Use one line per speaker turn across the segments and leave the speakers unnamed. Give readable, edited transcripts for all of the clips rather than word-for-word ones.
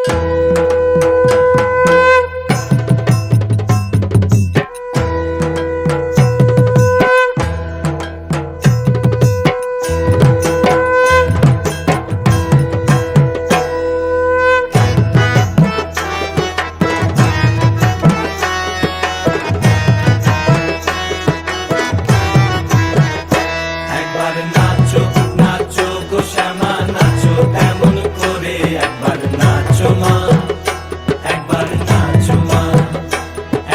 একবার নাচো নাচো গো শ্যামা নাচো এমন করে, একবার নাচো মা, একবার নাচো মা,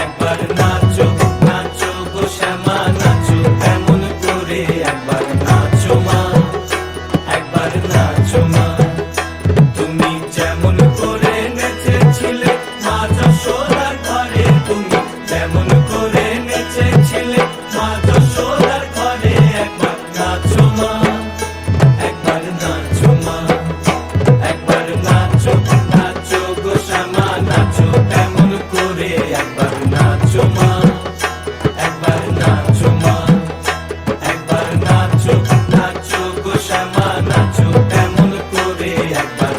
একবার নাচো নাচো গো শ্যামা নাচো এমন করে, একবার নাচো মা, একবার নাচো মা। তুমি যেমন করে নেচেছিলে মা যশোদার ঘরে, তুমি যেমন করে নেচেছিলে মা যশোদার ঘরে, একবার নাচো মা, একবার নাচো মা, একবার নাচো নাচো গো শ্যামা নাচো এমন করে, একবার নাচো মা, একবার নাচো মা, একবার নাচো নাচো গো শ্যামা নাচো এমন করে, একবার